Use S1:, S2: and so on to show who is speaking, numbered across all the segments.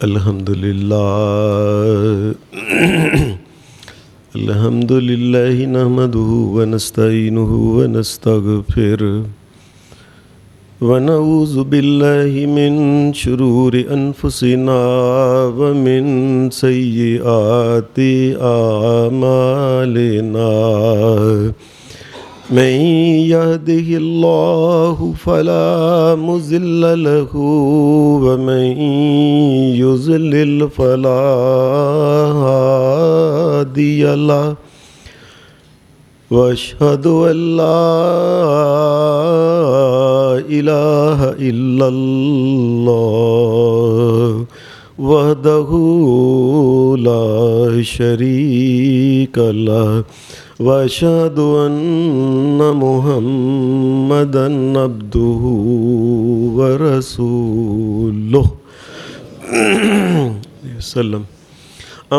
S1: الحمدللہ نحمدہ ونستعینہ ونستغفرہ ونعوذ باللہ من شرور انفسنا ومن سیئات اعمالنا من يهده الله فلا مضل له ومن يضلل فلا هادي له واشهد ان لا اله الا الله وحده لا شريك له واشهد ان محمدا عبده ورسوله وسلم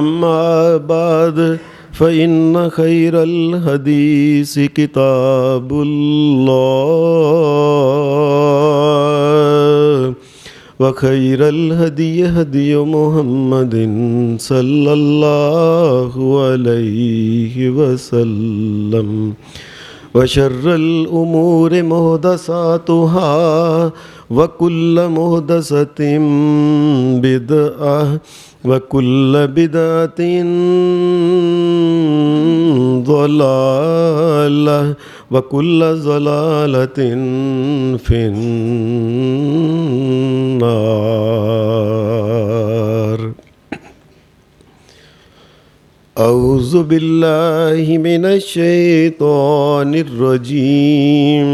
S1: اما بعد فإن خير الحديث كتاب الله وخير الهدي هدي محمد صلى الله عليه وسلم وشر الأمور محدثاتها وكل محدثة بدعة وكل بدعة ضلالة وكل ضلالة في النار. أعوذ بالله من الشيطان الرجيم.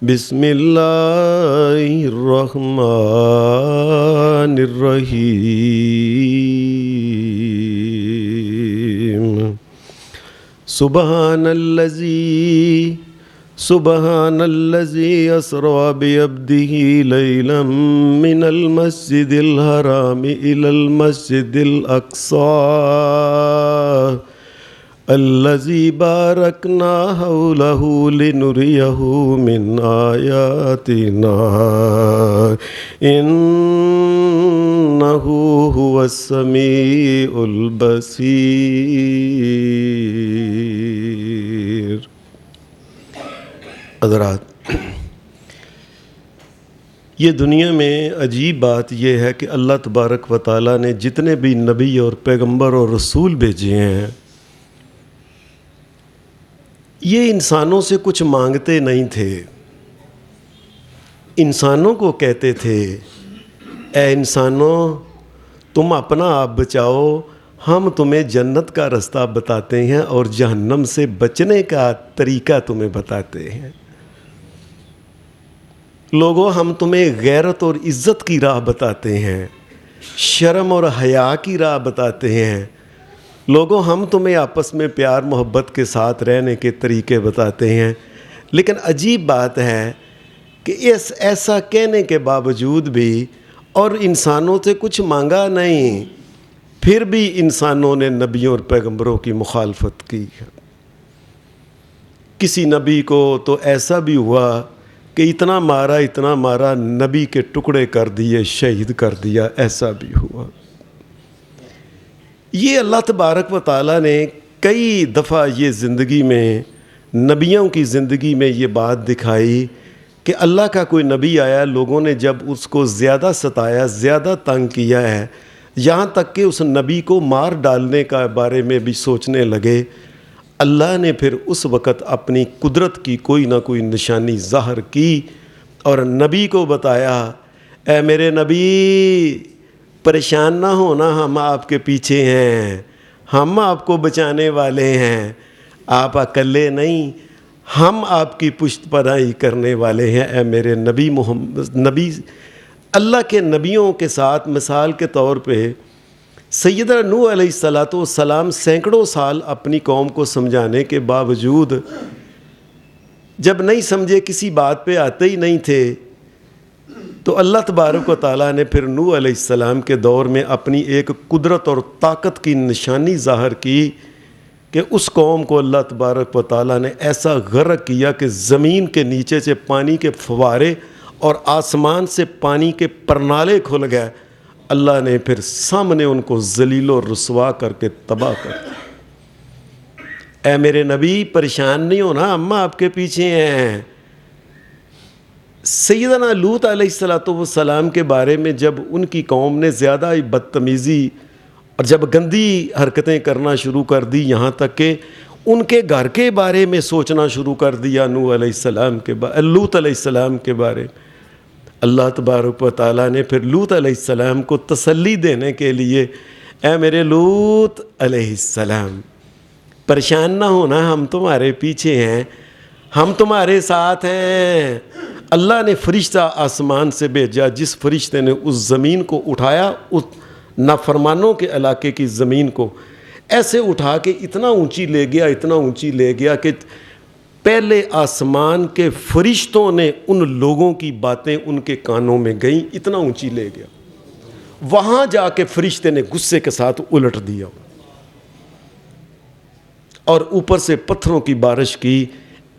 S1: بسم الله الرحمن الرحيم. سبحان الذي أسرى بعبده ليلا من المسجد الحرام إلى المسجد الأقصى الذي باركنا حوله لنريه من آياتنا إنه هو السميع البصير. حضرات، یہ دنیا میں عجیب بات یہ ہے کہ اللہ تبارک و تعالیٰ نے جتنے بھی نبی اور پیغمبر اور رسول بھیجے ہیں، یہ انسانوں سے کچھ مانگتے نہیں تھے. انسانوں کو کہتے تھے اے انسانوں، تم اپنا آپ بچاؤ، ہم تمہیں جنت کا رستہ بتاتے ہیں اور جہنم سے بچنے کا طریقہ تمہیں بتاتے ہیں. لوگوں، ہم تمہیں غیرت اور عزت کی راہ بتاتے ہیں، شرم اور حیا کی راہ بتاتے ہیں. لوگوں، ہم تمہیں آپس میں پیار محبت کے ساتھ رہنے کے طریقے بتاتے ہیں. لیکن عجیب بات ہے کہ ایسا کہنے کے باوجود بھی اور انسانوں سے کچھ مانگا نہیں، پھر بھی انسانوں نے نبیوں اور پیغمبروں کی مخالفت کی. کسی نبی کو تو ایسا بھی ہوا کہ اتنا مارا نبی کے ٹکڑے کر دیے، شہید کر دیا، ایسا بھی ہوا. یہ اللہ تبارک و تعالیٰ نے کئی دفعہ یہ زندگی میں، نبیوں کی زندگی میں یہ بات دکھائی کہ اللہ کا کوئی نبی آیا، لوگوں نے جب اس کو زیادہ ستایا، زیادہ تنگ کیا ہے، یہاں تک کہ اس نبی کو مار ڈالنے کا بارے میں بھی سوچنے لگے. اللہ نے پھر اس وقت اپنی قدرت کی کوئی نہ کوئی نشانی ظاہر کی اور نبی کو بتایا اے میرے نبی، پریشان نہ ہونا، ہم آپ کے پیچھے ہیں، ہم آپ کو بچانے والے ہیں، آپ اکیلے نہیں، ہم آپ کی پشت پناہی کرنے والے ہیں. اے میرے نبی محمد. نبی اللہ کے نبیوں کے ساتھ مثال کے طور پہ سیدنا نوح علیہ السلام سینکڑوں سال اپنی قوم کو سمجھانے کے باوجود جب نہیں سمجھے، کسی بات پہ آتے ہی نہیں تھے، تو اللہ تبارک و تعالیٰ نے پھر نوح علیہ السلام کے دور میں اپنی ایک قدرت اور طاقت کی نشانی ظاہر کی کہ اس قوم کو اللہ تبارک و تعالیٰ نے ایسا غرق کیا کہ زمین کے نیچے سے پانی کے فوارے اور آسمان سے پانی کے پرنالے کھل گئے. اللہ نے پھر سامنے ان کو ذلیل و رسوا کر کے تباہ کر دیا. اے میرے نبی پریشان نہیں ہونا، اماں آپ کے پیچھے ہیں. سیدنا لوط علیہ السلام کے بارے میں جب ان کی قوم نے زیادہ ہی بدتمیزی اور جب گندی حرکتیں کرنا شروع کر دی، یہاں تک کہ ان کے گھر کے بارے میں سوچنا شروع کر دیا لوط علیہ السلام کے بارے میں، اللہ تبارک و تعالیٰ نے پھر لوط علیہ السلام کو تسلی دینے کے لیے، اے میرے لوط علیہ السلام پریشان نہ ہونا، ہم تمہارے پیچھے ہیں، ہم تمہارے ساتھ ہیں. اللہ نے فرشتہ آسمان سے بھیجا، جس فرشتے نے اس زمین کو اٹھایا، اس نافرمانوں کے علاقے کی زمین کو ایسے اٹھا کے اتنا اونچی لے گیا کہ پہلے آسمان کے فرشتوں نے ان لوگوں کی باتیں ان کے کانوں میں گئیں، اتنا اونچی لے گیا. وہاں جا کے فرشتے نے غصے کے ساتھ الٹ دیا اور اوپر سے پتھروں کی بارش کی.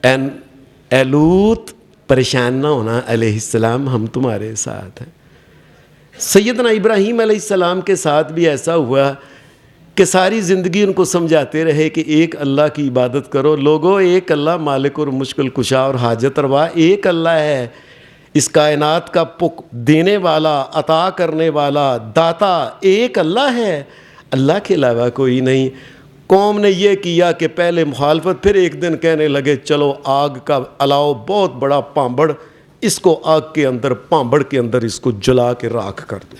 S1: اے لوط پریشان نہ ہونا علیہ السلام، ہم تمہارے ساتھ ہیں. سیدنا ابراہیم علیہ السلام کے ساتھ بھی ایسا ہوا کہ ساری زندگی ان کو سمجھاتے رہے کہ ایک اللہ کی عبادت کرو. لوگو ایک اللہ مالک اور مشکل کشا اور حاجت روا ایک اللہ ہے، اس کائنات کا دینے والا، عطا کرنے والا، داتا ایک اللہ ہے، اللہ کے علاوہ کوئی نہیں. قوم نے یہ کیا کہ پہلے مخالفت، پھر ایک دن کہنے لگے چلو آگ کا الاؤ بہت بڑا پانبڑ، اس کو آگ کے اندر، پانبڑ کے اندر اس کو جلا کے راکھ کر دو.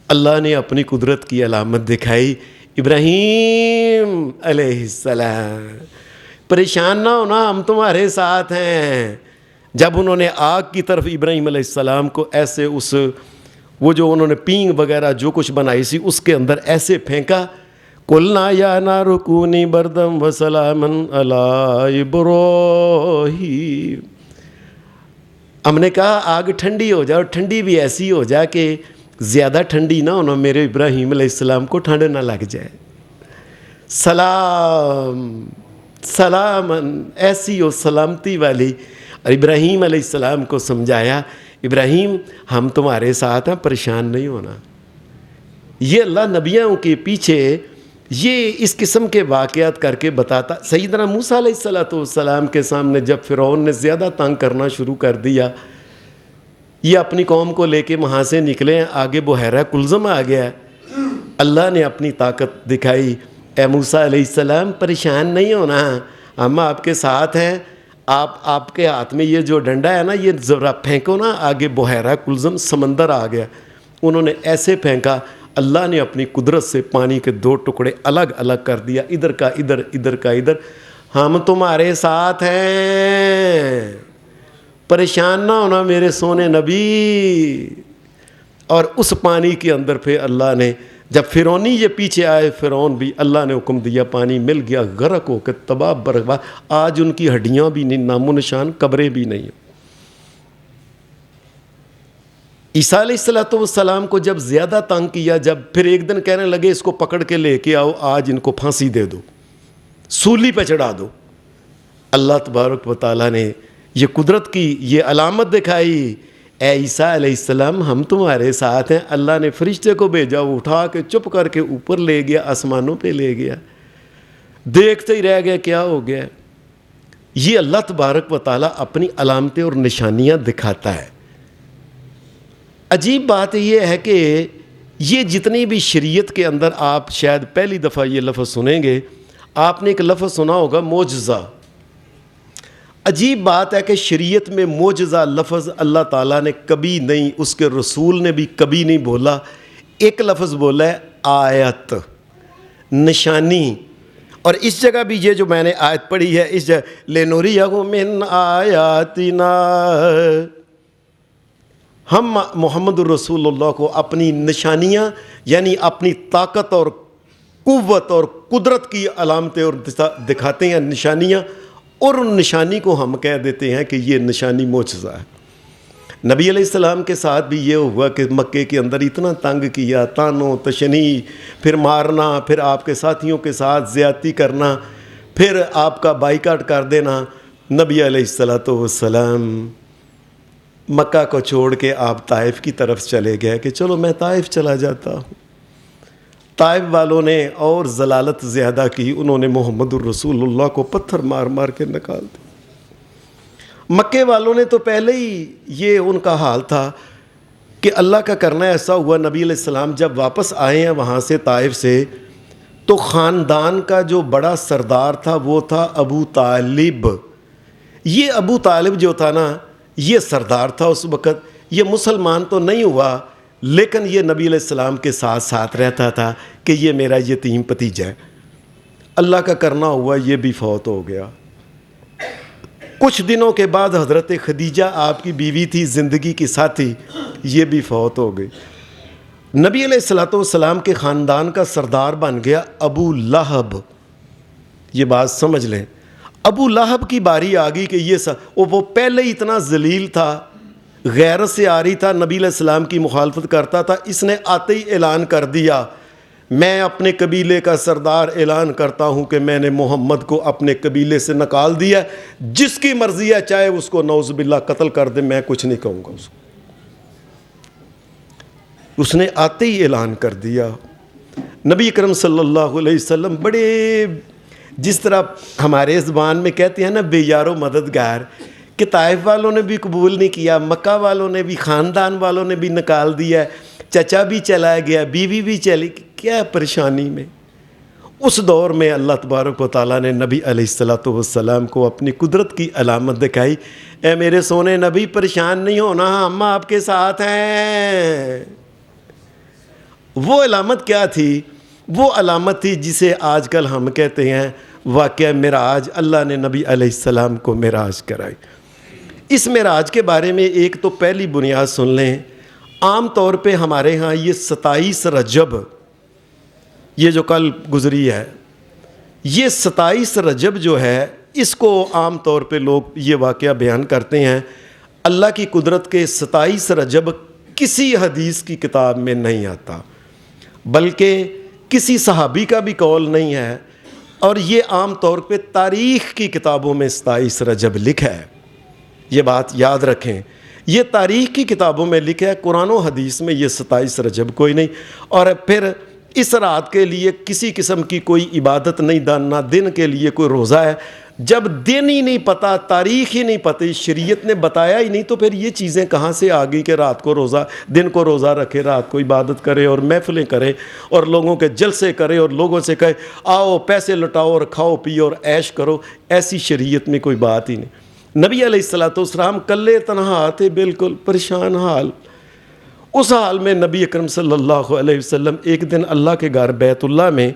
S1: اللہ نے اپنی قدرت کی علامت دکھائی. ابراہیم علیہ السلام پریشان نہ ہونا، ہم تمہارے ساتھ ہیں. جب انہوں نے آگ کی طرف ابراہیم علیہ السلام کو ایسے وہ جو انہوں نے پینگ وغیرہ جو کچھ بنائی سی اس کے اندر ایسے پھینکا، قُلْنَا يَا نَارُ كُونِي بَرْدًا وَسَلَامًا عَلَىٰ إِبْرَاهِيمَ، ہم نے کہا آگ ٹھنڈی ہو جائے، اور ٹھنڈی بھی ایسی ہو جائے کہ زیادہ ٹھنڈی نہ ہونا، میرے ابراہیم علیہ السلام کو ٹھنڈ نہ لگ جائے. سلامن ایسی ہو سلامتی والی. اور ابراہیم علیہ السلام کو سمجھایا ابراہیم ہم تمہارے ساتھ ہیں، پریشان نہیں ہونا. یہ اللہ نبیوں کے پیچھے یہ اس قسم کے واقعات کر کے بتاتا. سیدنا موسیٰ علیہ السلام کے سامنے جب فرعون نے زیادہ تنگ کرنا شروع کر دیا، یہ اپنی قوم کو لے کے وہاں سے نکلے، آگے بحیرہ کلزم آ گیا. اللہ نے اپنی طاقت دکھائی، اے موسیٰ علیہ السلام پریشان نہیں ہونا، ہم آپ کے ساتھ ہیں. آپ کے ہاتھ میں یہ جو ڈنڈا ہے نا، یہ ذرا پھینکو نا. آگے بحیرہ کلزم سمندر آ گیا. انہوں نے ایسے پھینکا، اللہ نے اپنی قدرت سے پانی کے 2 ٹکڑے الگ الگ کر دیا، ادھر کا ادھر، ادھر کا ادھر. ہم تمہارے ساتھ ہیں، پریشان نہ ہونا میرے سونے نبی. اور اس پانی کے اندر پھر اللہ نے جب فرعونی یہ پیچھے آئے، فرعون بھی اللہ نے حکم دیا، پانی مل گیا، غرق ہو کے تباہ برباد. آج ان کی ہڈیاں بھی نہیں، نام و نشان، قبریں بھی نہیں. عیسیٰ علیہ السلام کو جب زیادہ تنگ کیا، جب پھر ایک دن کہنے لگے اس کو پکڑ کے لے کے آؤ، آج ان کو پھانسی دے دو، سولی پہ چڑھا دو. اللہ تبارک و تعالیٰ نے یہ قدرت کی یہ علامت دکھائی، اے عیسیٰ علیہ السلام ہم تمہارے ساتھ ہیں. اللہ نے فرشتے کو بھیجا، وہ اٹھا کے چپ کر کے اوپر لے گیا، آسمانوں پہ لے گیا. دیکھتے ہی رہ گئے کیا ہو گیا. یہ اللہ تبارک و تعالیٰ اپنی علامتیں اور نشانیاں دکھاتا ہے. عجیب بات یہ ہے کہ یہ جتنی بھی شریعت کے اندر آپ شاید پہلی دفعہ یہ لفظ سنیں گے، آپ نے ایک لفظ سنا ہوگا معجزہ. عجیب بات ہے کہ شریعت میں معجزہ لفظ اللہ تعالیٰ نے کبھی نہیں، اس کے رسول نے بھی کبھی نہیں بولا. ایک لفظ بولا ہے آیت، نشانی. اور اس جگہ بھی یہ جو میں نے آیت پڑھی ہے، اس جگہ لِنُرِيَهُ مِنْ آیاتنا، ہم محمد الرسول اللہ کو اپنی نشانیاں یعنی اپنی طاقت اور قوت اور قدرت کی علامتیں اور دکھاتے ہیں، نشانیاں. اور ان نشانی کو ہم کہہ دیتے ہیں کہ یہ نشانی معجزہ ہے. نبی علیہ السلام کے ساتھ بھی یہ ہوا کہ مکے کے اندر اتنا تنگ کیا، تانو تشنی، پھر مارنا، پھر آپ کے ساتھیوں کے ساتھ زیادتی کرنا، پھر آپ کا بائیکاٹ کر دینا۔ نبی علیہ السلام مکہ کو چھوڑ کے آپ طائف کی طرف چلے گئے کہ چلو میں طائف چلا جاتا ہوں۔ طائف والوں نے اور ضلالت زیادہ کی، انہوں نے محمد الرسول اللہ کو پتھر مار مار کے نکال دیا۔ مکے والوں نے تو پہلے ہی یہ ان کا حال تھا کہ اللہ کا کرنا ایسا ہوا، نبی علیہ السلام جب واپس آئے ہیں وہاں سے طائف سے، تو خاندان کا جو بڑا سردار تھا وہ تھا ابو طالب۔ یہ ابو طالب جو تھا نا، یہ سردار تھا اس وقت، یہ مسلمان تو نہیں ہوا لیکن یہ نبی علیہ السلام کے ساتھ ساتھ رہتا تھا کہ یہ میرا یتیم بھتیجا ہے۔ اللہ کا کرنا ہوا یہ بھی فوت ہو گیا۔ کچھ دنوں کے بعد حضرت خدیجہ آپ کی بیوی تھی، زندگی کی ساتھی، یہ بھی فوت ہو گئی۔ نبی علیہ السلام کے خاندان کا سردار بن گیا ابو لہب۔ یہ بات سمجھ لیں، ابو لہب کی باری آ گئی کہ وہ پہلے ہی اتنا ذلیل تھا، غیرت سے آ رہی تھا، نبی علیہ السلام کی مخالفت کرتا تھا۔ اس نے آتے ہی اعلان کر دیا، میں اپنے قبیلے کا سردار اعلان کرتا ہوں کہ میں نے محمد کو اپنے قبیلے سے نکال دیا، جس کی مرضی ہے چاہے اس کو نعوذ باللہ قتل کر دے، میں کچھ نہیں کہوں گا اس کو۔ اس نے آتے ہی اعلان کر دیا۔ نبی اکرم صلی اللہ علیہ وسلم بڑے، جس طرح ہمارے زبان میں کہتے ہیں نا، بے یار و مددگار، کہ طائف والوں نے بھی قبول نہیں کیا، مکہ والوں نے بھی، خاندان والوں نے بھی نکال دیا، چچا بھی چلا گیا، بیوی بھی چلی، کیا پریشانی میں۔ اس دور میں اللہ تبارک و تعالیٰ نے نبی علیہ السلام کو اپنی قدرت کی علامت دکھائی، اے میرے سونے نبی پریشان نہیں ہونا، ہم آپ کے ساتھ ہیں۔ وہ علامت کیا تھی؟ وہ علامت تھی جسے آج کل ہم کہتے ہیں واقعہ معراج۔ اللہ نے نبی علیہ السلام کو معراج کرائی۔ اس معراج کے بارے میں ایک تو پہلی بنیاد سن لیں۔ عام طور پہ ہمارے ہاں یہ 27 رجب، یہ جو کل گزری ہے، یہ 27 رجب جو ہے، اس کو عام طور پہ لوگ یہ واقعہ بیان کرتے ہیں۔ اللہ کی قدرت کے 27 رجب کسی حدیث کی کتاب میں نہیں آتا، بلکہ کسی صحابی کا بھی قول نہیں ہے، اور یہ عام طور پہ تاریخ کی کتابوں میں 27 رجب لکھا ہے۔ یہ بات یاد رکھیں، یہ تاریخ کی کتابوں میں لکھا ہے، قرآن و حدیث میں یہ 27 رجب کوئی نہیں۔ اور پھر اس رات کے لیے کسی قسم کی کوئی عبادت نہیں، نہ دن کے لیے کوئی روزہ ہے۔ جب دن ہی نہیں پتہ، تاریخ ہی نہیں پتہ، شریعت نے بتایا ہی نہیں، تو پھر یہ چیزیں کہاں سے آ گئی کہ رات کو روزہ، دن کو روزہ رکھے، رات کو عبادت کرے اور محفلیں کرے اور لوگوں کے جلسے کرے اور لوگوں سے کہے آؤ پیسے لٹاؤ اور کھاؤ پیو اور عیش کرو۔ ایسی شریعت میں کوئی بات ہی نہیں۔ نبی علیہ السلام کلے تنہا تھے، بالکل پریشان حال۔ اس حال میں نبی اکرم صلی اللہ علیہ وسلم ایک دن اللہ کے گھر بیت اللہ میں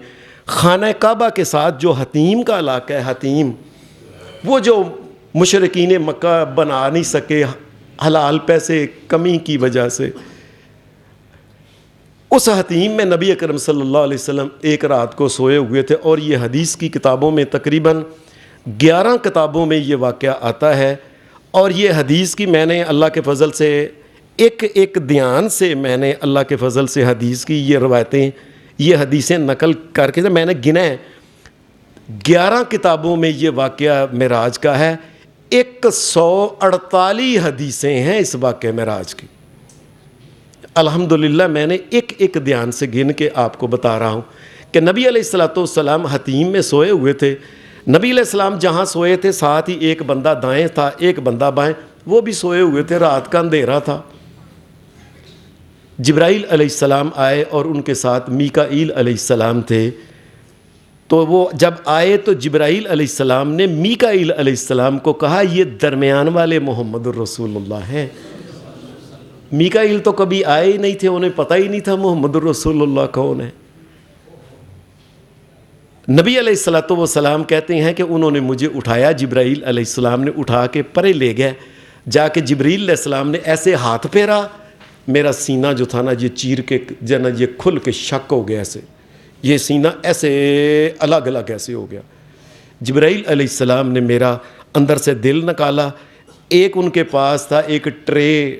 S1: خانہ کعبہ کے ساتھ، جو حتیم کا علاقہ ہے، حتیم وہ جو مشرکین مکہ بنا نہیں سکے حلال پیسے کمی کی وجہ سے، اس حتیم میں نبی اکرم صلی اللہ علیہ وسلم ایک رات کو سوئے ہوئے تھے۔ اور یہ حدیث کی کتابوں میں تقریباً 11 کتابوں میں یہ واقعہ آتا ہے۔ اور یہ حدیث کی میں نے اللہ کے فضل سے ایک دھیان سے میں نے اللہ کے فضل سے حدیث کی یہ روایتیں، یہ حدیثیں نقل کر کے میں نے گنا ہے، 11 کتابوں میں یہ واقعہ معراج کا ہے۔ 148 حدیثیں ہیں اس واقعہ معراج کی۔ الحمدللہ میں نے ایک دھیان سے گن کے آپ کو بتا رہا ہوں کہ نبی علیہ السلام حتیم میں سوئے ہوئے تھے۔ نبی علیہ السلام جہاں سوئے تھے ساتھ ہی ایک بندہ دائیں تھا، ایک بندہ بائیں، وہ بھی سوئے ہوئے تھے، رات کا اندھیرا تھا۔ جبرائیل علیہ السلام آئے اور ان کے ساتھ میکائیل علیہ السلام تھے۔ تو وہ جب آئے تو جبرائیل علیہ السلام نے میکائیل علیہ السلام کو کہا یہ درمیان والے محمد الرسول اللہ ہیں۔ میکائیل تو کبھی آئے ہی نہیں تھے، انہیں پتہ ہی نہیں تھا محمد الرسول اللہ کون ہے۔ نبی علیہ السلام کہتے ہیں کہ انہوں نے مجھے اٹھایا، جبرائیل علیہ السلام نے اٹھا کے پرے لے گئے۔ جا کے جبریل علیہ السلام نے ایسے ہاتھ پھیرا، میرا سینہ جو تھا نا یہ چیر کے جنا یہ کھل کے شک ہو گیا، ایسے یہ سینہ ایسے الگ الگ ایسے ہو گیا۔ جبرائیل علیہ السلام نے میرا اندر سے دل نکالا، ایک ان کے پاس تھا ایک ٹرے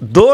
S1: 2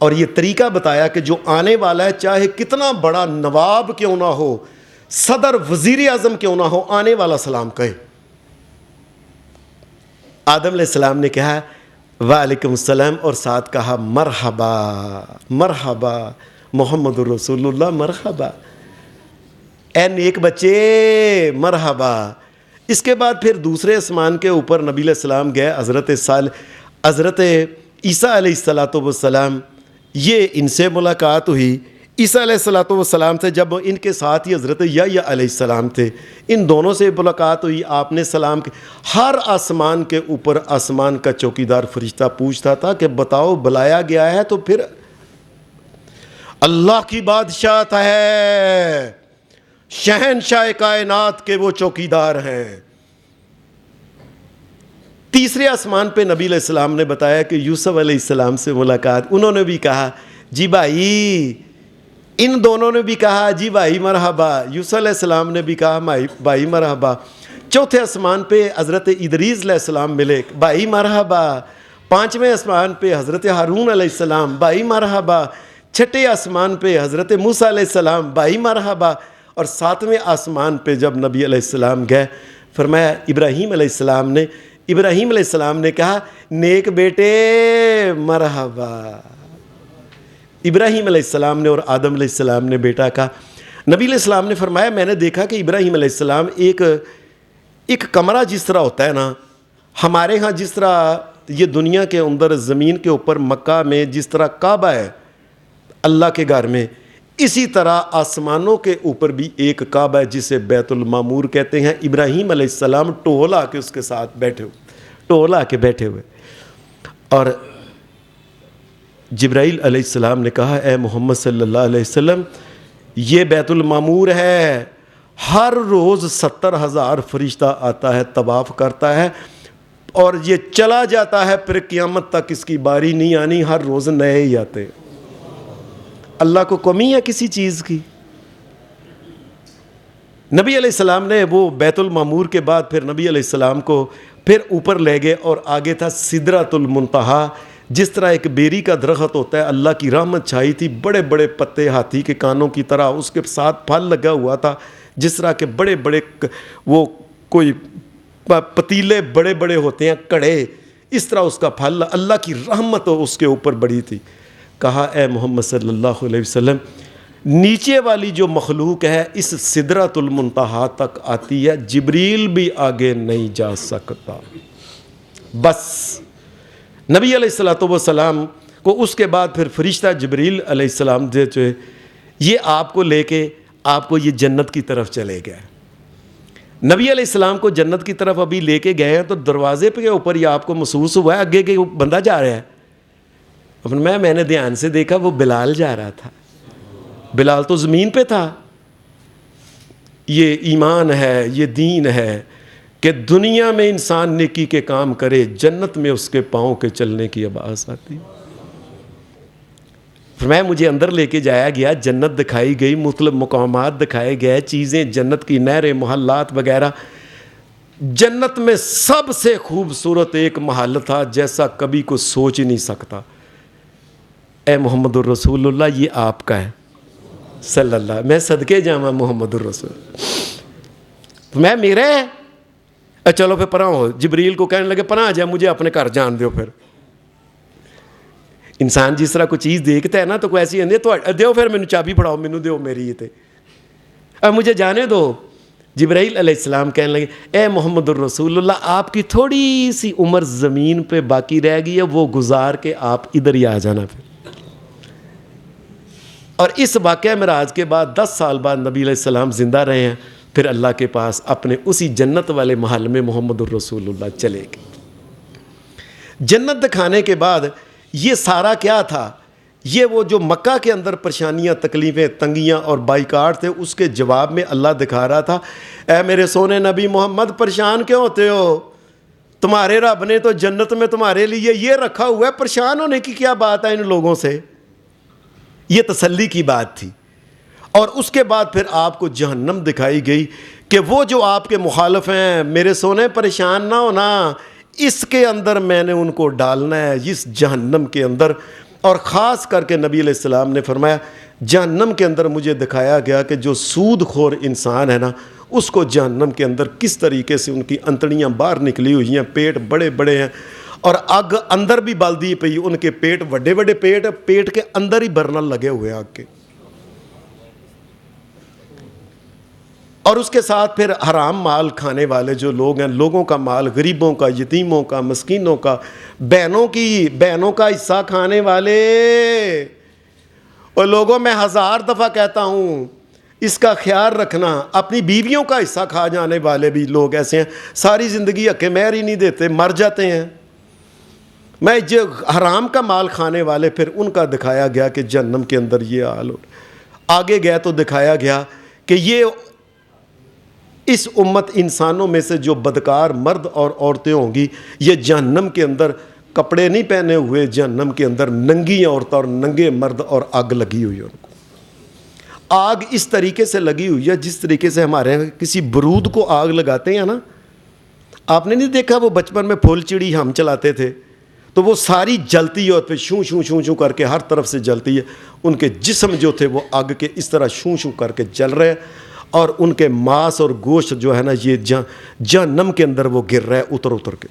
S1: اور یہ طریقہ بتایا کہ جو آنے والا ہے چاہے کتنا بڑا نواب کیوں نہ ہو، صدر وزیر اعظم کیوں نہ ہو، آنے والا سلام کہے۔ آدم علیہ السلام نے کہا وعلیکم السلام، اور ساتھ کہا مرحبا مرحبا محمد الرسول اللہ، مرحبا اے نیک بچے مرحبا۔ اس کے بعد پھر دوسرے آسمان کے اوپر نبی علیہ السلام گئے، حضرت عیسیٰ علیہ السلام، یہ ان سے ملاقات ہوئی۔ عیسیٰ علیہ السلام سے جب ان کے ساتھ ہی حضرت یحییٰ علیہ السلام تھے، ان دونوں سے ملاقات ہوئی، آپ نے سلام کی۔ ہر آسمان کے اوپر آسمان کا چوکیدار فرشتہ پوچھتا تھا کہ بتاؤ بلایا گیا ہے تو پھر اللہ کی بادشاہت ہے، شہنشاہ کائنات کے وہ چوکیدار ہیں۔ تیسرے آسمان پہ نبی علیہ السلام نے بتایا کہ یوسف علیہ السلام سے ملاقات، انہوں نے بھی کہا جی بھائی، ان دونوں نے بھی کہا جی بھائی مرحبا، یوسف علیہ السلام نے بھی کہا بھائی مرحبا۔ چوتھے آسمان پہ حضرت ادریس علیہ السلام ملے، بھائی مرحبا۔ پانچویں آسمان پہ حضرت ہارون علیہ السلام، بھائی مرحبا۔ چھٹے آسمان پہ حضرت موسیٰ علیہ السلام، بھائی مرحبا۔ اور ساتویں آسمان پہ جب نبی علیہ السلام گئے، فرمایا ابراہیم علیہ السلام نے کہا نیک بیٹے مرحبا۔ ابراہیم علیہ السلام نے اور آدم علیہ السلام نے بیٹا کہا۔ نبی علیہ السلام نے فرمایا میں نے دیکھا کہ ابراہیم علیہ السلام ایک کمرہ جس طرح ہوتا ہے نا، ہمارے ہاں جس طرح یہ دنیا کے اندر زمین کے اوپر مکہ میں جس طرح کعبہ ہے اللہ کے گھر میں، اسی طرح آسمانوں کے اوپر بھی ایک کعبہ ہے جسے بیت المعمور کہتے ہیں۔ ابراہیم علیہ السلام ٹولا کے اس کے ساتھ بیٹھے ہوئے اور جبرائیل علیہ السلام نے کہا اے محمد صلی اللہ علیہ وسلم، یہ بیت المعمور ہے، ہر روز 70,000 فرشتہ آتا ہے، طواف کرتا ہے اور یہ چلا جاتا ہے، پھر قیامت تک اس کی باری نہیں آنی، ہر روز نئے ہی آتے۔ اللہ کو کمی ہے کسی چیز کی؟ نبی علیہ السلام نے وہ بیت المعمور کے بعد پھر نبی علیہ السلام کو پھر اوپر لے گئے اور آگے تھا سدرۃ المنتہا، جس طرح ایک بیری کا درخت ہوتا ہے، اللہ کی رحمت چھائی تھی، بڑے بڑے پتے ہاتھی کے کانوں کی طرح، اس کے ساتھ پھل لگا ہوا تھا، جس طرح کے بڑے بڑے وہ کوئی پتیلے بڑے بڑے ہوتے ہیں کڑے، اس طرح اس کا پھل، اللہ کی رحمت اس کے اوپر بڑی تھی۔ کہا اے محمد صلی اللہ علیہ وسلم، نیچے والی جو مخلوق ہے اس سدرۃ المنتہا تک آتی ہے، جبریل بھی آگے نہیں جا سکتا۔ بس نبی علیہ السلام کو اس کے بعد پھر فرشتہ جبریل علیہ السلام جو یہ آپ کو لے کے آپ کو یہ جنت کی طرف چلے گئے۔ نبی علیہ السلام کو جنت کی طرف ابھی لے کے گئے ہیں تو دروازے پہ اوپر یہ آپ کو محسوس ہوا ہے آگے کہ بندہ جا رہا ہے۔ میں نے دھیان سے دیکھا وہ بلال جا رہا تھا، بلال تو زمین پہ تھا۔ یہ ایمان ہے، یہ دین ہے کہ دنیا میں انسان نیکی کے کام کرے، جنت میں اس کے پاؤں کے چلنے کی آواز آتی۔ فرمایا مجھے اندر لے کے جایا گیا، جنت دکھائی گئی، مختلف مقامات دکھائے گئے، چیزیں جنت کی، نہریں، محلات وغیرہ۔ جنت میں سب سے خوبصورت ایک محل تھا جیسا کبھی کوئی سوچ ہی نہیں سکتا۔ اے محمد الرسول اللہ، یہ آپ کا ہے صلی اللہ، میں صدقے جاواں محمد الرسول، میں میرے چلو پھر پناہ ہو۔ جبریل کو کہنے لگے پناہ جا، مجھے اپنے گھر جان دیو۔ پھر انسان جس طرح کوئی چیز دیکھتا ہے نا تو کوئی ایسی دیو، پھر مینوں چابی پھڑاؤ، مینوں دیو میری یہ اب مجھے جانے دو۔ جبرائیل علیہ السلام کہنے لگے اے محمد الرسول اللہ، آپ کی تھوڑی سی عمر زمین پہ باقی رہ گئی ہے، وہ گزار کے آپ ادھر ہی آ جانا۔ پھر اور اس واقعہ معراج کے بعد 10 سال بعد نبی علیہ السلام زندہ رہے ہیں، پھر اللہ کے پاس اپنے اسی جنت والے محل میں محمد الرسول اللہ چلے گئے۔ جنت دکھانے کے بعد یہ سارا کیا تھا؟ یہ وہ جو مکہ کے اندر پریشانیاں، تکلیفیں، تنگیاں اور بائیکاٹ تھے، اس کے جواب میں اللہ دکھا رہا تھا اے میرے سونے نبی محمد، پریشان کیوں ہوتے ہو؟ تمہارے رب نے تو جنت میں تمہارے لیے یہ رکھا ہوا ہے، پریشان ہونے کی کیا بات ہے ان لوگوں سے؟ یہ تسلی کی بات تھی۔ اور اس کے بعد پھر آپ کو جہنم دکھائی گئی کہ وہ جو آپ کے مخالف ہیں، میرے سونے پریشان نہ ہونا، اس کے اندر میں نے ان کو ڈالنا ہے، اس جہنم کے اندر اور خاص کر کے نبی علیہ السلام نے فرمایا جہنم کے اندر مجھے دکھایا گیا کہ جو سود خور انسان ہے نا، اس کو جہنم کے اندر کس طریقے سے ان کی انتڑیاں باہر نکلی ہوئی ہیں، پیٹ بڑے بڑے ہیں، اور آگ اندر بھی بال دی پئی، ان کے پیٹ بڑے بڑے پیٹ کے اندر ہی برنل لگے ہوئے آگ کے، اور اس کے ساتھ پھر حرام مال کھانے والے جو لوگ ہیں، لوگوں کا مال، غریبوں کا، یتیموں کا، مسکینوں کا، بہنوں کا حصہ کھانے والے، اور لوگوں میں 1000 دفعہ کہتا ہوں اس کا خیال رکھنا، اپنی بیویوں کا حصہ کھا جانے والے بھی لوگ ایسے ہیں، ساری زندگی حق مہر ہی نہیں دیتے، مر جاتے ہیں۔ میں جو حرام کا مال کھانے والے، پھر ان کا دکھایا گیا کہ جہنم کے اندر یہ حال ہو۔ آگے گیا تو دکھایا گیا کہ یہ اس امت انسانوں میں سے جو بدکار مرد اور عورتیں ہوں گی، یہ جہنم کے اندر کپڑے نہیں پہنے ہوئے، جہنم کے اندر ننگی عورتیں اور ننگے مرد، اور آگ لگی ہوئی ہے ان کو۔ آگ اس طریقے سے لگی ہوئی ہے جس طریقے سے ہمارے کسی برود کو آگ لگاتے ہیں نا۔ آپ نے نہیں دیکھا وہ بچپن میں پھول چڑی ہم چلاتے تھے تو وہ ساری جلتی ہے اور پھر شوں شوں شوں شوں کر کے ہر طرف سے جلتی ہے، ان کے جسم جو تھے وہ آگ کے اس طرح شوں شوں کر کے جل رہے ہیں، اور ان کے ماس اور گوشت جو ہے نا یہ جہنم کے اندر وہ گر رہا ہے اتر اتر کے۔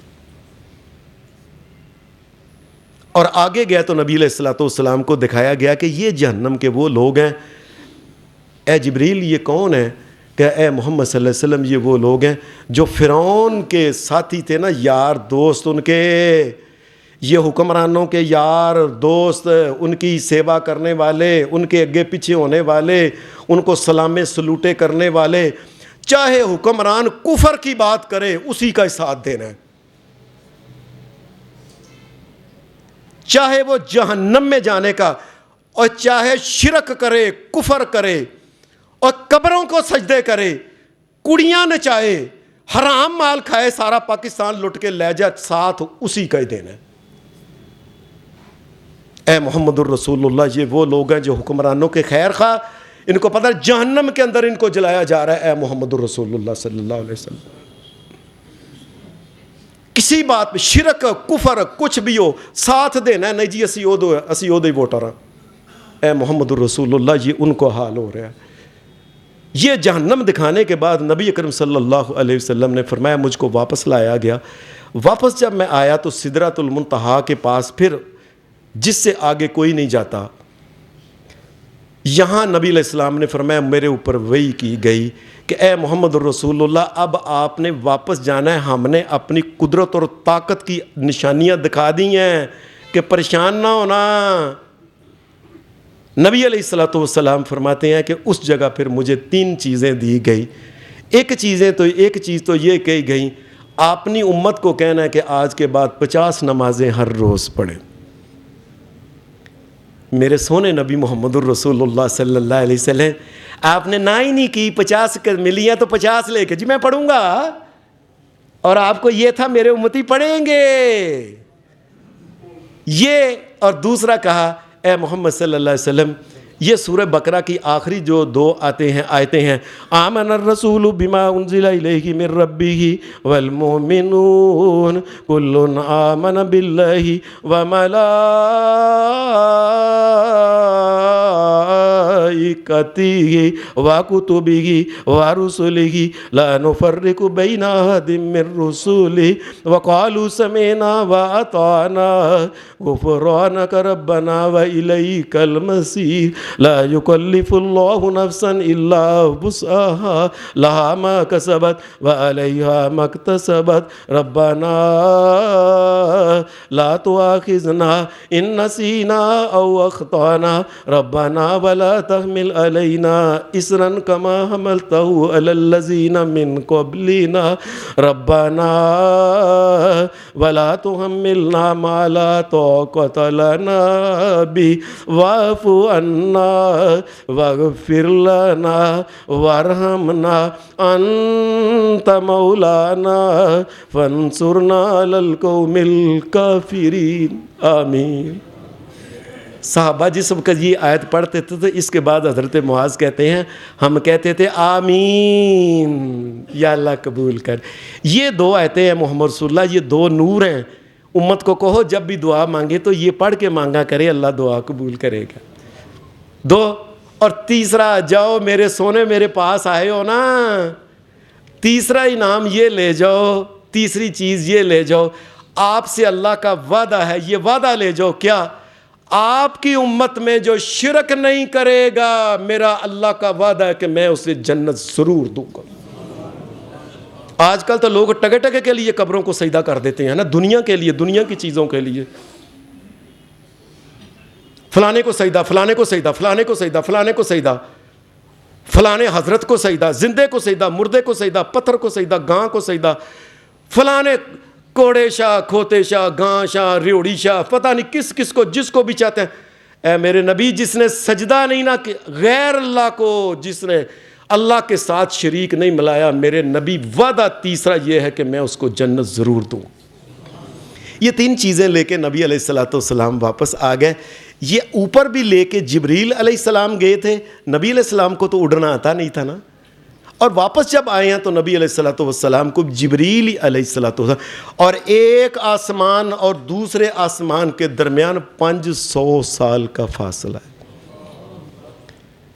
S1: اور آگے گیا تو نبی علیہ الصلوۃ والسلام کو دکھایا گیا کہ یہ جہنم کے وہ لوگ ہیں۔ اے جبریل یہ کون ہے؟ کہ اے محمد صلی اللہ علیہ وسلم یہ وہ لوگ ہیں جو فرعون کے ساتھی تھے نا، یار دوست ان کے، یہ حکمرانوں کے یار دوست، ان کی سیوا کرنے والے، ان کے اگے پیچھے ہونے والے، ان کو سلام سلوٹے کرنے والے، چاہے حکمران کفر کی بات کرے اسی کا ساتھ دینا ہے، چاہے وہ جہنم میں جانے کا، اور چاہے شرک کرے، کفر کرے، اور قبروں کو سجدے کرے، کڑیاں نچائے، حرام مال کھائے، سارا پاکستان لٹ کے لے جائے، ساتھ اسی کا ہی دینا ہے۔ اے محمد الرسول اللہ، یہ وہ لوگ ہیں جو حکمرانوں کے خیر خواہ، ان کو پتہ ہے جہنم کے اندر ان کو جلایا جا رہا ہے۔ اے محمد الرسول اللہ صلی اللہ علیہ وسلم، کسی بات میں شرک کفر کچھ بھی ہو ساتھ دینا ہے، نہیں جی اسی او دے ووٹر ہیں۔ اے محمد الرسول اللہ، یہ ان کو حال ہو رہا ہے۔ یہ جہنم دکھانے کے بعد نبی اکرم صلی اللہ علیہ وسلم نے فرمایا مجھ کو واپس لایا گیا۔ واپس جب میں آیا تو سدرۃ المنتہا کے پاس، پھر جس سے آگے کوئی نہیں جاتا، یہاں نبی علیہ السلام نے فرمایا میرے اوپر وحی کی گئی کہ اے محمد الرسول اللہ، اب آپ نے واپس جانا ہے، ہم نے اپنی قدرت اور طاقت کی نشانیاں دکھا دی ہیں کہ پریشان نہ ہونا۔ نبی علیہ الصلوۃ والسلام فرماتے ہیں کہ اس جگہ پھر مجھے 3 چیزیں دی گئی۔ ایک چیز تو یہ کہی گئی، اپنی امت کو کہنا ہے کہ آج کے بعد 50 نمازیں ہر روز پڑھیں۔ میرے سونے نبی محمد الرسول اللہ صلی اللہ علیہ وسلم، آپ نے نہ ہی نہیں کی، 50 ملی ہیں تو 50 لے کے جی میں پڑھوں گا، اور آپ کو یہ تھا میرے امتی پڑھیں گے یہ۔ اور دوسرا کہا اے محمد صلی اللہ علیہ وسلم، یہ سورہ بقرہ کی آخری جو 2 آیتیں ہیں، آمن الرسول بما انزل الیہ من ربہ والمؤمنون کل آمن باللہ وملائکتہ وکتبہ ورسلہ لا نفرق بین احد من رسلہ وقالوا سمعنا واطعنا غفرانک ربنا والیک المصیر لا یکلف اللہ نفسا الا وسعها لها ما کسبت وعلیہا ما اکتسبت ربنا لا تؤاخذنا ان نسینا او اخطانا ربنا ولا تحمل علینا اسرا کما حملته علی الذین من قبلنا ربنا ولا تحملنا ما لا طاقت لنا به واعف عنا واغفر لنا وارحمنا انت مولانا فانصرنا علی القوم الکافرین آمین۔ صحابہ جس وقت یہ آیت پڑھتے تھے تو اس کے بعد حضرت معاذ کہتے ہیں ہم کہتے تھے آمین، یا اللہ قبول کر۔ یہ 2 آیتیں ہیں محمد رسول اللہ، یہ 2 نور ہیں، امت کو کہو جب بھی دعا مانگے تو یہ پڑھ کے مانگا کرے، اللہ دعا قبول کرے گا۔ دو، اور تیسرا، جاؤ میرے سونے میرے پاس آئے ہو نا، تیسرا انعام یہ لے جاؤ، تیسری چیز یہ لے جاؤ، آپ سے اللہ کا وعدہ ہے، یہ وعدہ لے جاؤ کیا؟ آپ کی امت میں جو شرک نہیں کرے گا، میرا اللہ کا وعدہ ہے کہ میں اسے جنت ضرور دوں گا۔ آج کل تو لوگ ٹگے ٹگے کے لیے قبروں کو سجدہ کر دیتے ہیں نا، دنیا کے لیے، دنیا کی چیزوں کے لیے، فلانے کو سجدہ، فلانے کو سجدہ، فلانے کو سجدہ، فلانے کو سجدہ، فلانے حضرت کو سجدہ، زندے کو سجدہ، مردے کو سجدہ، پتھر کو سجدہ، گاں کو سجدہ، فلانے کوڑے شاہ، کھوتے شاہ، گاں شاہ، ریوڑی شاہ، پتہ نہیں کس کس کو، جس کو بھی چاہتے ہیں۔ اے میرے نبی، جس نے سجدہ نہیں نہ کہ غیر اللہ کو، جس نے اللہ کے ساتھ شریک نہیں ملایا، میرے نبی وعدہ تیسرا یہ ہے کہ میں اس کو جنت ضرور دوں۔ یہ تین چیزیں لے کے نبی علیہ السلام واپس آ گئے۔ یہ اوپر بھی لے کے جبریل علیہ السلام گئے تھے، نبی علیہ السلام کو تو اڑنا آتا نہیں تھا نا، اور واپس جب آئے ہیں تو نبی علیہ السلام کو جبریل علیہ السلام، اور ایک آسمان اور دوسرے آسمان کے درمیان 500 سال کا فاصلہ ہے۔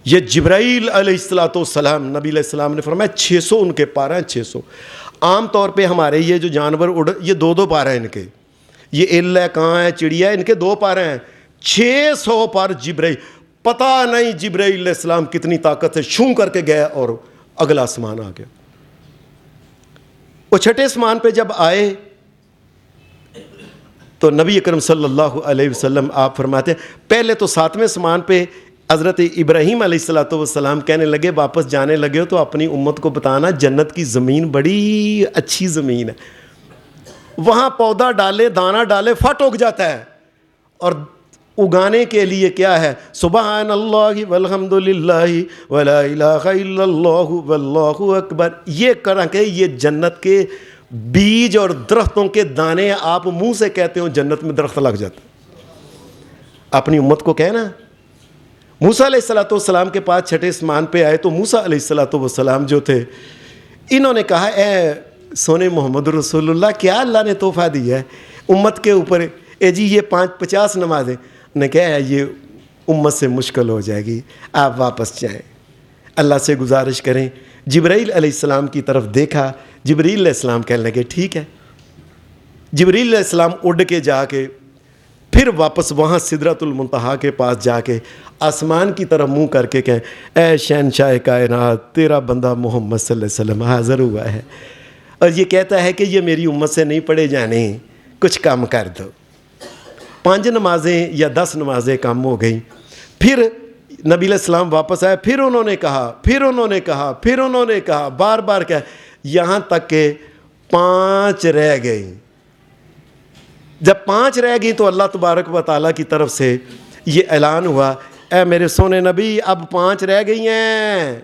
S1: یہ جبرائیل علیہ السلام، نبی علیہ السلام نے فرمایا 600 ان کے پار ہیں، 600۔ عام طور پہ ہمارے یہ جو جانور یہ 2 پار ہیں ان کے، یہ ایل ہے، کہاں ہے، چڑیا ہے، ان کے 2 پار ہیں، 600 پر جبرائیل، پتہ نہیں جبرائیل علیہ السلام کتنی طاقت سے شوں کر کے گیا اور اگلا آسمان آ گیا۔ وہ چھٹے آسمان پہ جب آئے تو نبی اکرم صلی اللہ علیہ وسلم آپ فرماتے ہیں، پہلے تو 7ویں آسمان پہ حضرت ابراہیم علیہ السلام کہنے لگے، واپس جانے لگے ہو تو اپنی امت کو بتانا جنت کی زمین بڑی اچھی زمین ہے، وہاں پودا ڈالے، دانہ ڈالے، فٹ اگ جاتا ہے، اور اگانے کے لیے کیا ہے، سبحان اللہ والحمد للہ ولا الہ الا اللہ واللہ اکبر، یہ کرا کہ یہ جنت کے بیج اور درختوں کے دانے آپ منہ سے کہتے ہو، جنت میں درخت لگ جاتا۔ اپنی امت کو کہنا۔ موسیٰ علیہ السلام کے پاس چھٹے آسمان پہ آئے تو موسیٰ علیہ السلام جو تھے، انہوں نے کہا، اے سونے محمد رسول اللہ، کیا اللہ نے تحفہ دیا ہے امت کے اوپر، اے جی یہ 50 نمازیں، نے کہا یہ امت سے مشکل ہو جائے گی، آپ واپس جائیں، اللہ سے گزارش کریں۔ جبرائیل علیہ السلام کی طرف دیکھا، جبرائیل علیہ السلام کہنے لگے ٹھیک ہے۔ جبرائیل علیہ السلام اڑ کے جا کے پھر واپس وہاں سدرۃ المنتہا کے پاس جا کے آسمان کی طرف منہ کر کے کہیں، اے شہنشاہ کائنات، تیرا بندہ محمد صلی اللہ علیہ وسلم حاضر ہوا ہے، اور یہ کہتا ہے کہ یہ میری امت سے نہیں پڑھے جانے، کچھ کم کر دو۔ 5 نمازیں یا 10 نمازیں کم ہو گئیں۔ پھر نبی علیہ السلام واپس آئے، پھر انہوں نے کہا، پھر انہوں نے کہا، پھر انہوں نے کہا، بار بار کہا، یہاں تک کہ 5 رہ گئیں۔ جب 5 رہ گئی تو اللہ تبارک و تعالیٰ کی طرف سے یہ اعلان ہوا، اے میرے سونے نبی، اب 5 رہ گئی ہیں،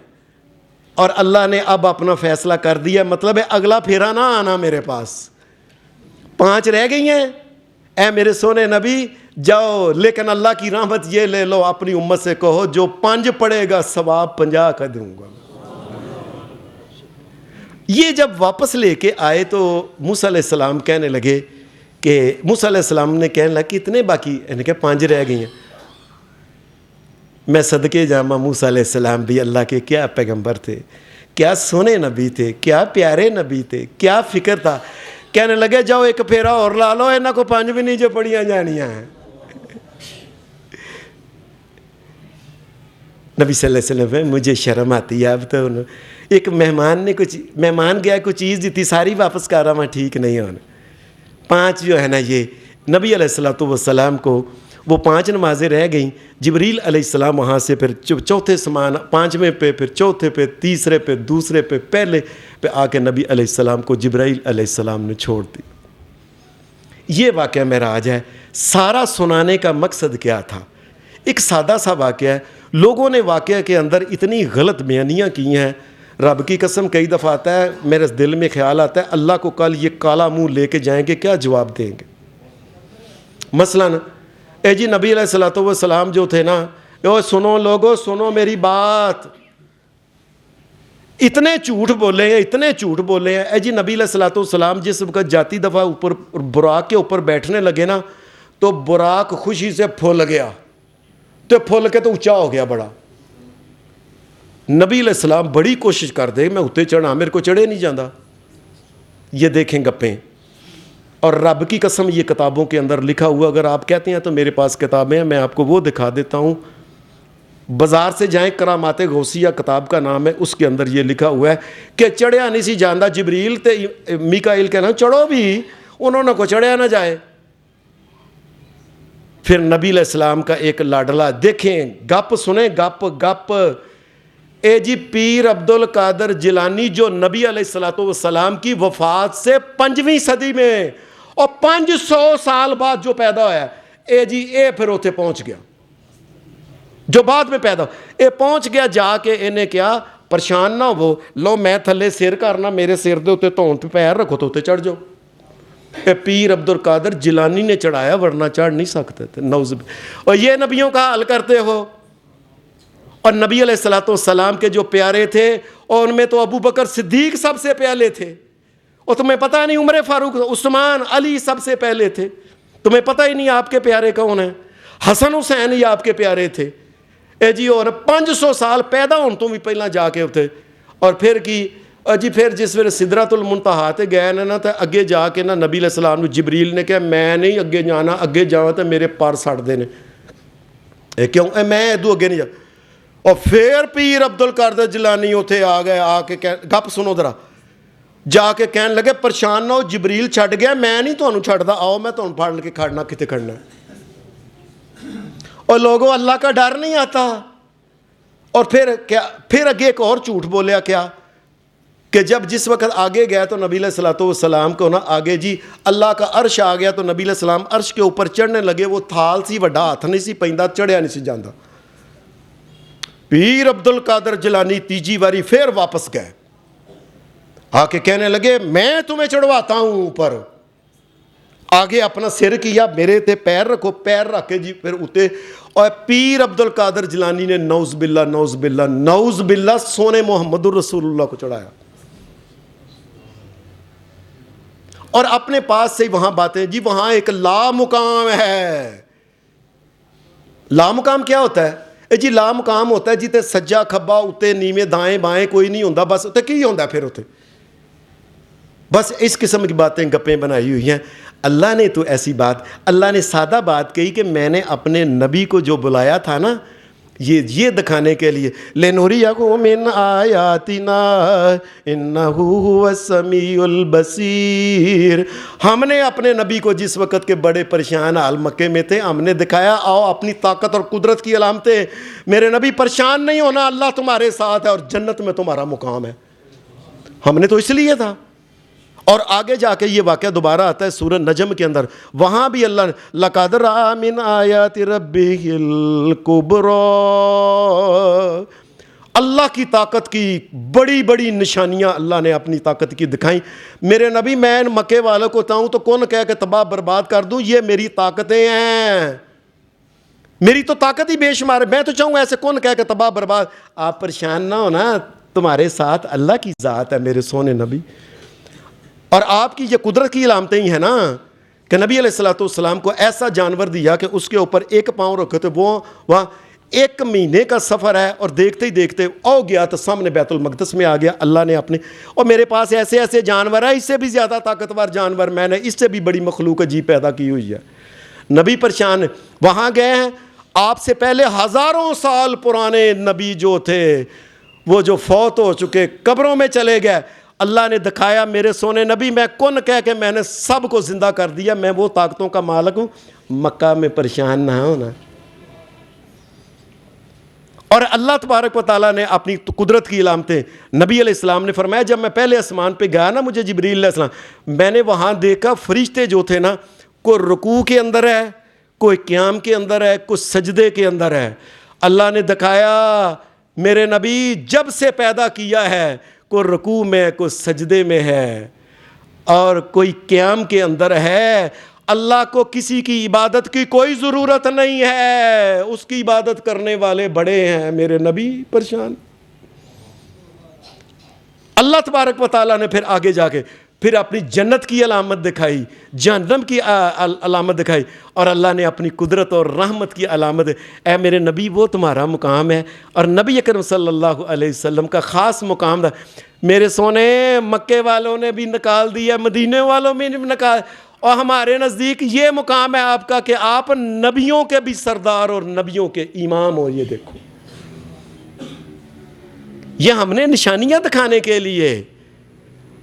S1: اور اللہ نے اب اپنا فیصلہ کر دیا، مطلب ہے اگلا پھیرا نہ آنا میرے پاس، 5 رہ گئی ہیں، اے میرے سونے نبی جاؤ، لیکن اللہ کی رحمت یہ لے لو، اپنی امت سے کہو جو 5 پڑھے گا ثواب 50 کا دوں گا۔ یہ جب واپس لے کے آئے تو موسیٰ علیہ السلام کہنے لگے کہ موسیٰ علیہ السلام نے کہنے لگا کہ اتنے باقی، یعنی کہ 5 رہ گئی ہیں۔ میں صدقے جامع موسیٰ علیہ السلام بھی اللہ کے کیا پیغمبر تھے، کیا سونے نبی تھے، کیا پیارے نبی تھے، کیا فکر تھا۔ کہنے لگے جاؤ ایک پھیرا اور لا لو، انہوں کو 5 بھی نہیں جو پڑھیاں جانیاں ہیں۔ نبی صلی اللہ علیہ وسلم، مجھے شرم آتی ہے، اب تو ایک مہمان گیا کوئی چیز دی تھی، ساری واپس کر رہا ہوں، ٹھیک نہیں ہونا۔ 5 جو ہے نا، یہ نبی علیہ السلام کو وہ 5 نمازیں رہ گئیں۔ جبریل علیہ السلام وہاں سے پھر چوتھے سمان، 5ویں پہ، پھر چوتھے پہ، تیسرے پہ، دوسرے پہ، پہلے پہ آ کے نبی علیہ السلام کو جبرائیل علیہ السلام نے چھوڑ دی۔ یہ واقعہ معراج ہے۔ سارا سنانے کا مقصد کیا تھا؟ ایک سادہ سا واقعہ ہے، لوگوں نے واقعہ کے اندر اتنی غلط بیانیاں کی ہیں، رب کی قسم کئی دفعہ آتا ہے میرے دل میں خیال آتا ہے اللہ کو کل یہ کالا منہ لے کے جائیں گے، کیا جواب دیں گے؟ مثلاً اے جی نبی علیہ السلام جو تھے نا، سنو لوگو، سنو میری بات، اتنے جھوٹ بولے ہیں، اتنے جھوٹ بولے ہیں۔ اے جی نبی علیہ الصلوۃ والسلام جس وقت جاتی دفعہ اوپر براق کے اوپر بیٹھنے لگے نا تو براق خوشی سے پھول گیا، تو پھول کے تو اونچا ہو گیا بڑا۔ نبی علیہ السلام بڑی کوشش کر دے میں اتنے چڑھا، میرے کو چڑھے نہیں جاتا۔ یہ دیکھیں گپیں، اور رب کی قسم یہ کتابوں کے اندر لکھا ہوا، اگر آپ کہتے ہیں تو میرے پاس کتابیں ہیں، میں آپ کو وہ دکھا دیتا ہوں۔ بازار سے جائیں، کرامات غوثیہ کتاب کا نام ہے، اس کے اندر یہ لکھا ہوا ہے کہ چڑھیا نہیں سی جاندا، جبریل تے میکائیل کہنا چڑھو بھی، انہوں نے کو چڑھیا نہ جائے۔ پھر نبی علیہ السلام کا ایک لاڈلا، دیکھیں گپ سنیں، گپ گپ۔ اے جی پیر عبد القادر جیلانی جو نبی علیہ الصلوۃ والسلام کی وفات سے 5ویں صدی میں اور 500 سال بعد جو پیدا ہوا ہے، اے جی اے پھر اتنے پہنچ گیا، جو بعد میں پیدا ہو اے پہنچ گیا، جا کے انہیں کیا پریشان نہ ہو، لو میں تھلے سیر کرنا، میرے سیر دے اتنے تون پہ پیر رکھو تو اتنے چڑھ جاؤ۔ اے پیر عبد القادر جیلانی نے چڑھایا، ورنہ چڑھ نہیں سکتے تھے، نعوذ باللہ۔ اور یہ نبیوں کا حال کرتے ہو۔ اور نبی علیہ الصلوۃ والسلام کے جو پیارے تھے، اور ان میں تو ابو بکر صدیق سب سے پہلے تھے، اور تمہیں پتہ نہیں عمر فاروق، عثمان، علی سب سے پہلے تھے، تمہیں پتہ ہی نہیں آپ کے پیارے کون ہیں۔ حسن حسین ہی آپ کے پیارے تھے۔ اے جی اور 500 سال پیدا ہون تو بھی پہلا جا کے اتنے، اور پھر کی جی پھر جس ویلے سدرۃ المنتہا تے گئے نا تو اگے جا کے نا نبی علیہ السلام جبریل نے کہا میں نہیں اگے جانا، اگے جاواں تو میرے پر سڑتے ہیں، اے کیوں اے میں ادو اگے نہیں جا۔ اور پھر پیر عبد القادر جیلانی اتنے آ گئے، آ کے گپ سنو ذرا، جا کے کہنے لگے پریشان نہ ہو، جبریل چھڈ گیا، میں نہیں تمہیں چھڈدا، آؤ میں تمہیں پھڑ کے کھڑنا کتے کھڑنا۔ اور لوگوں اللہ کا ڈر نہیں آتا۔ اور پھر کیا، پھر اگے ایک اور جھوٹ بولیا کیا کہ جب جس وقت آگے گیا تو نبی علیہ الصلوۃ والسلام کو نا آگے جی اللہ کا عرش آ گیا، تو نبی علیہ السلام عرش کے اوپر چڑھنے لگے، وہ تھال سی وڈا ہاتھ نہیں سی پیندا، چڑھیا نہیں سی جاندا۔ پیر عبد القادر جیلانی تیجی باری پھر واپس گئے، آ کے کہنے لگے میں تمہیں چڑھواتا ہوں اوپر۔ آگے اپنا سر کیا، میرے تے پیر رکھو، پیر رکھ کے جی پھر اتنے، اور پیر عبد القادر جیلانی نے نعوذ باللہ نعوذ باللہ نعوذ باللہ سونے محمد الرسول اللہ کو چڑھایا، اور اپنے پاس سے وہاں باتیں جی وہاں ایک لا مقام ہے۔ لا مقام کیا ہوتا ہے؟ اے جی لا مقام ہوتا ہے جیتے سجا کھبا اتنے نیویں دائیں بائیں کوئی نہیں ہوتا، بس اتنے کی ہوتا ہے پھر اتنے، بس اس قسم کی باتیں گپیں بنائی ہوئی ہیں۔ اللہ نے تو ایسی بات، اللہ نے سادہ بات کہی کہ میں نے اپنے نبی کو جو بلایا تھا نا یہ دکھانے کے لیے، لِنُرِيَكُم مِّنْ آيَاتِنَا إِنَّهُ هُوَ السَّمِيعُ الْبَصِيرُ۔ ہم نے اپنے نبی کو جس وقت کے بڑے پریشان حال مکے میں تھے، ہم نے دکھایا آؤ اپنی طاقت اور قدرت کی علامتیں، میرے نبی پریشان نہیں ہونا، اللہ تمہارے ساتھ ہے اور جنت میں تمہارا مقام ہے۔ ہم نے تو اس لیے تھا۔ اور آگے جا کے یہ واقعہ دوبارہ آتا ہے سورہ نجم کے اندر، وہاں بھی اللہ لَقَدْ رَأَىٰ مِنْ آیَاتِ رَبِّهِ الْكُبْرَىٰ، اللہ کی طاقت کی بڑی بڑی نشانیاں اللہ نے اپنی طاقت کی دکھائیں۔ میرے نبی میں مکے والوں کو چاہوں تو کون کہہ کے تباہ برباد کر دوں، یہ میری طاقتیں ہیں، میری تو طاقت ہی بے شمار ہے، میں تو چاہوں ایسے کون کہہ کے تباہ برباد۔ آپ پریشان نہ ہونا، تمہارے ساتھ اللہ کی ذات ہے میرے سونے نبی، اور آپ کی یہ قدرت کی علامتیں ہی ہیں نا کہ نبی علیہ الصلوۃ والسلام کو ایسا جانور دیا کہ اس کے اوپر ایک پاؤں رکھے تھے، وہ وہاں 1 مہینے کا سفر ہے، اور دیکھتے ہی دیکھتے آ گیا تو سامنے بیت المقدس میں آ گیا اللہ نے اپنے۔ اور میرے پاس ایسے ایسے جانور ہیں، اس سے بھی زیادہ طاقتور جانور میں نے اس سے بھی بڑی مخلوق عجیب پیدا کی ہوئی ہے۔ نبی پریشان وہاں گئے ہیں، آپ سے پہلے ہزاروں سال پرانے نبی جو تھے وہ جو فوت ہو چکے قبروں میں چلے گئے، اللہ نے دکھایا میرے سونے نبی میں کن کہہ کے میں نے سب کو زندہ کر دیا، میں وہ طاقتوں کا مالک ہوں، مکہ میں پریشان نہ ہونا۔ اور اللہ تبارک و تعالیٰ نے اپنی قدرت کی علامتیں، نبی علیہ السلام نے فرمایا جب میں پہلے آسمان پہ گیا نا، مجھے جبریل علیہ السلام، میں نے وہاں دیکھا فرشتے جو تھے نا، کوئی رکوع کے اندر ہے، کوئی قیام کے اندر ہے، کوئی سجدے کے اندر ہے۔ اللہ نے دکھایا میرے نبی جب سے پیدا کیا ہے، کوئی رکوع میں، کوئی سجدے میں ہے، اور کوئی قیام کے اندر ہے۔ اللہ کو کسی کی عبادت کی کوئی ضرورت نہیں ہے، اس کی عبادت کرنے والے بڑے ہیں، میرے نبی پریشان۔ اللہ تبارک و تعالیٰ نے پھر آگے جا کے پھر اپنی جنت کی علامت دکھائی، جہنم کی علامت دکھائی، اور اللہ نے اپنی قدرت اور رحمت کی علامت، اے میرے نبی وہ تمہارا مقام ہے، اور نبی اکرم صلی اللہ علیہ وسلم کا خاص مقام تھا۔ میرے سونے، مکے والوں نے بھی نکال دیا، مدینے والوں میں بھی نکال، اور ہمارے نزدیک یہ مقام ہے آپ کا کہ آپ نبیوں کے بھی سردار اور نبیوں کے امام ہو۔ یہ دیکھو، یہ ہم نے نشانیاں دکھانے کے لیے۔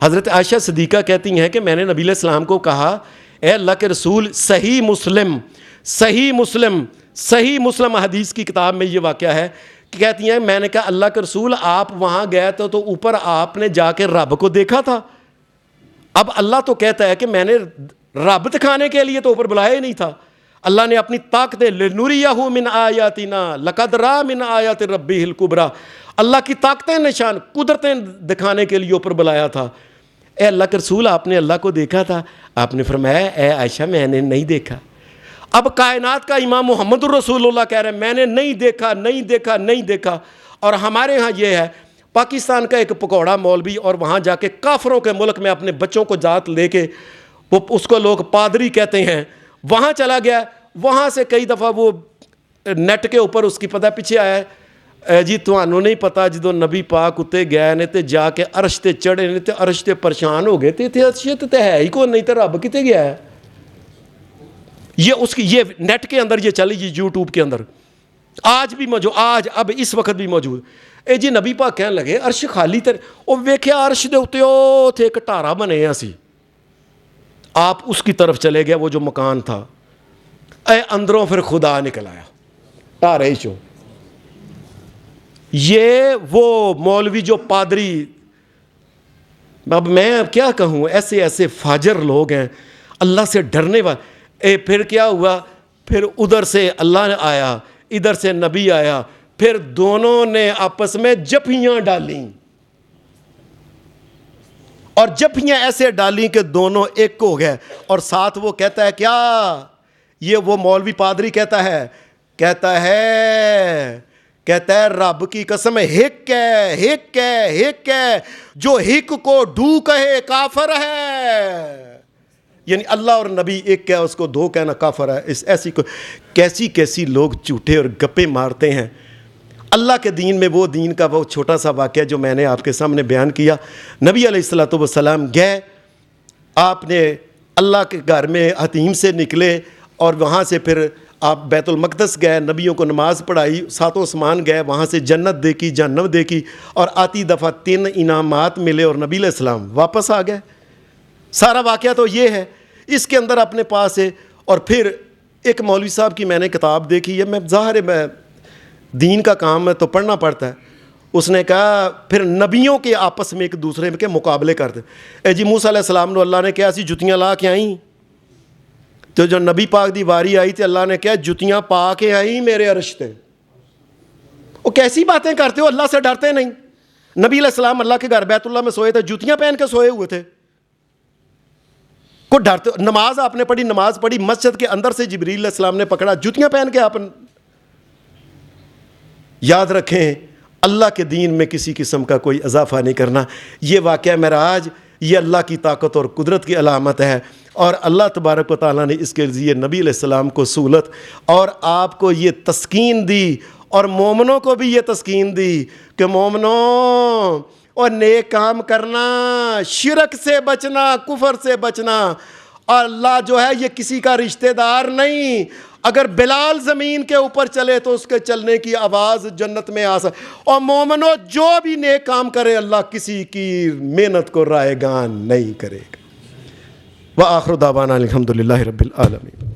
S1: حضرت عائشہ صدیقہ کہتی ہیں کہ میں نے نبی علیہ السلام کو کہا، اے اللہ کے رسول، صحیح مسلم حدیث کی کتاب میں یہ واقعہ ہے کہ کہتی ہیں میں نے کہا اللہ کے رسول آپ وہاں گئے تو اوپر آپ نے جا کے رب کو دیکھا تھا؟ اب اللہ تو کہتا ہے کہ میں نے رب دکھانے کے لیے تو اوپر بلایا ہی نہیں تھا۔ اللہ نے اپنی طاقتیں لِنُرِيَهُ مِنْ آیَاتِنَا لَقَدْ رَأَىٰ مِنْ آیَاتِ رَبِّهِ الْكُبْرَىٰ، اللہ کی طاقتیں، نشان، قدرتیں دکھانے کے لیے اوپر بلایا تھا۔ اے اللہ کے رسول آپ نے اللہ کو دیکھا تھا؟ آپ نے فرمایا اے عائشہ میں نے نہیں دیکھا۔ اب کائنات کا امام محمد الرسول اللہ کہہ رہے ہیں میں نے نہیں دیکھا۔ اور ہمارے ہاں یہ ہے، پاکستان کا ایک پکوڑا مولوی اور وہاں جا کے کافروں کے ملک میں اپنے بچوں کو ذات لے کے، وہ اس کو لوگ پادری کہتے ہیں، وہاں چلا گیا، وہاں سے کئی دفعہ وہ نیٹ کے اوپر اس کی پتہ پیچھے آیا ہے، جی تمہوں نہیں پتا جدو نبی پاک اتنے گئے نے تے جا کے عرش تے چڑھے نے تے عرش تے پریشان ہو گئے تے عرش تے ہے ہی کون نہیں تے رب کتے گیا ہے۔ یہ اس کی یہ نیٹ کے اندر یہ چلی جی یوٹیوب کے اندر آج بھی موجود، اب اس وقت بھی موجود۔ اے جی نبی پاک کہنے لگے عرش خالی تے او ویکھیا عرش دے اوتے او تھے ایک ٹارا بنے سی، آپ اس کی طرف چلے گئے، وہ جو مکان تھا، اے اندروں پھر خدا نکل آیا ٹارے چوں۔ یہ وہ مولوی جو پادری، اب میں اب کیا کہوں، ایسے فاجر لوگ ہیں، اللہ سے ڈرنے والے۔ پھر کیا ہوا، پھر ادھر سے اللہ نے آیا، ادھر سے نبی آیا، پھر دونوں نے آپس میں جفیاں ڈالیں، اور جفیاں ایسے ڈالیں کہ دونوں ایک ہو گئے، اور ساتھ وہ کہتا ہے کیا، یہ وہ مولوی پادری کہتا ہے رب کی قسم ہک ہے، جو ہک کو ڈو کہے کافر ہے۔ یعنی اللہ اور نبی ایک ہے، اس کو دو کہنا کافر ہے۔ کیسی لوگ جھوٹے اور گپے مارتے ہیں۔ اللہ کے دین میں وہ دین کا وہ چھوٹا سا واقعہ جو میں نے آپ کے سامنے بیان کیا، نبی علیہ الصلوۃ والسلام گئے، آپ نے اللہ کے گھر میں حتیم سے نکلے اور وہاں سے پھر آپ بیت المقدس گئے، نبیوں کو نماز پڑھائی، ساتوں آسمان گئے، وہاں سے جنت دیکھی، جہنم دیکھی، اور آتی دفعہ 3 انعامات ملے اور نبی علیہ السلام واپس آ گئے۔ سارا واقعہ تو یہ ہے، اس کے اندر اپنے پاس ہے۔ اور پھر ایک مولوی صاحب کی میں نے کتاب دیکھی ہے، میں ظاہر ہے میں دین کا کام ہے تو پڑھنا پڑتا ہے، اس نے کہا پھر نبیوں کے آپس میں ایک دوسرے کے مقابلے کرتے، اے جی موسیٰ علیہ السلام نے اللہ نے کہا سی جتیاں لا کے آئیں، تو جو نبی پاک دی واری آئی تھی اللہ نے کہا جتیاں پا کے آئیں میرے عرش تے۔ وہ کیسی باتیں کرتے ہو، اللہ سے ڈرتے نہیں۔ نبی علیہ السلام اللہ کے گھر بیت اللہ میں سوئے تھے، جتیاں پہن کے سوئے ہوئے تھے، کو ڈرتے۔ نماز آپ نے پڑھی، نماز پڑھی، مسجد کے اندر سے جبریل علیہ السلام نے پکڑا، جتیاں پہن کے آپ۔ یاد رکھیں اللہ کے دین میں کسی قسم کا کوئی اضافہ نہیں کرنا۔ یہ واقعہ معراج یہ اللہ کی طاقت اور قدرت کی علامت ہے، اور اللہ تبارک و تعالیٰ نے اس کے ذریعے نبی علیہ السلام کو سہولت اور آپ کو یہ تسکین دی، اور مومنوں کو بھی یہ تسکین دی کہ مومنوں اور نیک کام کرنا، شرک سے بچنا، کفر سے بچنا، اور اللہ جو ہے یہ کسی کا رشتہ دار نہیں۔ اگر بلال زمین کے اوپر چلے تو اس کے چلنے کی آواز جنت میں آ سکے، اور مومنوں جو بھی نیک کام کرے اللہ کسی کی محنت کو رائے گان نہیں کرے گا۔ وآخر دعوانا الحمدللہ رب العالمین۔